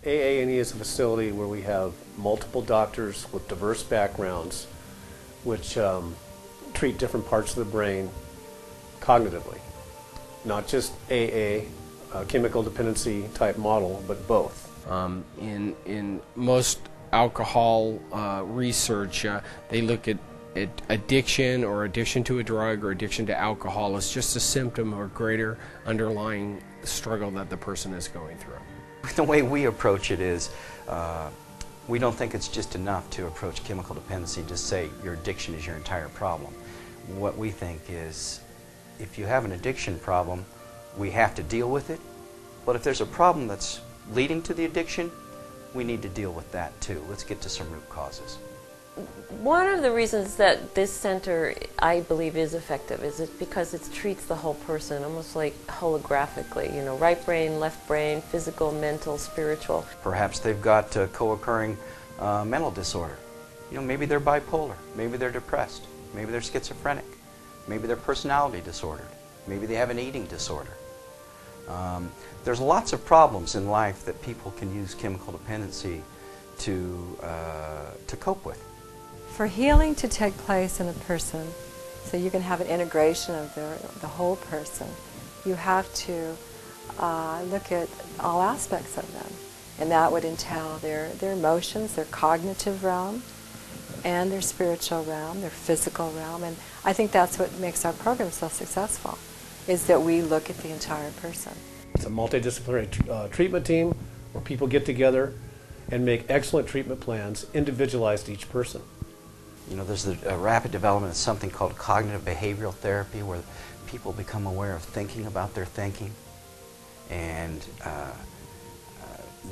AA&E is a facility where we have multiple doctors with diverse backgrounds which treat different parts of the brain cognitively. Not just AA, chemical dependency type model, but both. In most alcohol research, they look at addiction or addiction to a drug or addiction to alcohol as just a symptom of a greater underlying struggle that the person is going through. The way we approach it is we don't think it's just enough to approach chemical dependency and just say your addiction is your entire problem. What we think is if you have an addiction problem, we have to deal with it, but if there's a problem that's leading to the addiction, we need to deal with that too. Let's get to some root causes. One of the reasons that this center, I believe, is effective is because it treats the whole person almost like holographically, you know, right brain, left brain, physical, mental, spiritual. Perhaps they've got a co-occurring mental disorder. You know, maybe they're bipolar, maybe they're depressed, maybe they're schizophrenic, maybe they're personality disordered, maybe they have an eating disorder. There's lots of problems in life that people can use chemical dependency to cope with. For healing to take place in a person, so you can have an integration of the whole person, you have to look at all aspects of them. And that would entail their emotions, their cognitive realm, and their spiritual realm, their physical realm. And I think that's what makes our program so successful, is that we look at the entire person. It's a multidisciplinary treatment team where people get together and make excellent treatment plans individualized to each person. You know, there's a rapid development of something called cognitive behavioral therapy, where people become aware of thinking about their thinking and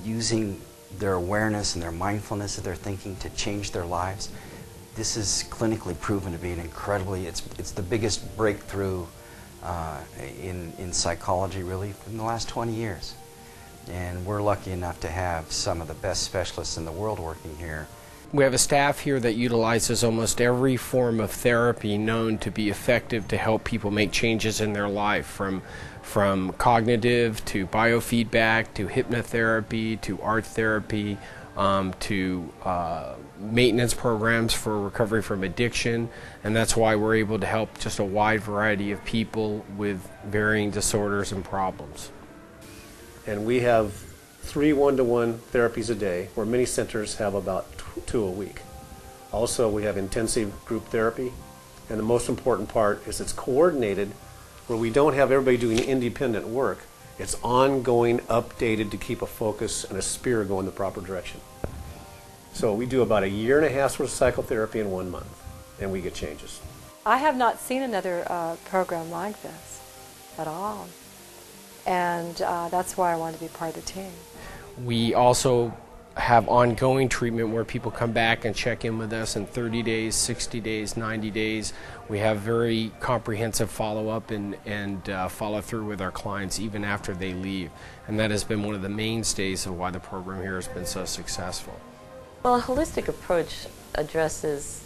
using their awareness and their mindfulness of their thinking to change their lives. This is clinically proven to be an incredibly, it's the biggest breakthrough in psychology really in the last 20 years. And we're lucky enough to have some of the best specialists in the world working here. We have a staff here that utilizes almost every form of therapy known to be effective to help people make changes in their life, from cognitive to biofeedback to hypnotherapy to art therapy to maintenance programs for recovery from addiction. And that's why we're able to help just a wide variety of people with varying disorders and problems. And we have 3 one-to-one therapies a day, where many centers have about 2 a week. Also, we have intensive group therapy, and the most important part is it's coordinated, where we don't have everybody doing independent work. It's ongoing, updated to keep a focus and a spirit going the proper direction. So we do about 1.5 years worth of psychotherapy in 1 month, and we get changes. I have not seen another program like this at all. And that's why I wanted to be part of the team. We also have ongoing treatment where people come back and check in with us in 30 days, 60 days, 90 days. We have very comprehensive follow-up and follow-through with our clients even after they leave. And that has been one of the mainstays of why the program here has been so successful. Well, a holistic approach addresses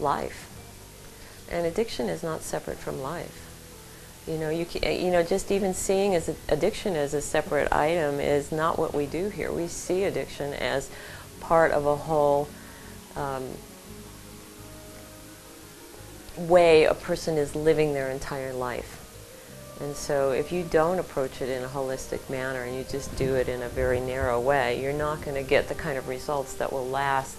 life, and addiction is not separate from life. You know, just even seeing addiction as a separate item is not what we do here. We see addiction as part of a whole way a person is living their entire life. And so if you don't approach it in a holistic manner and you just do it in a very narrow way, you're not going to get the kind of results that will last,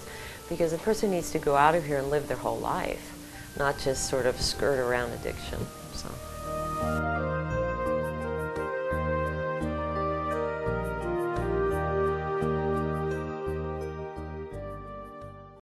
because a person needs to go out of here and live their whole life, not just sort of skirt around addiction. So.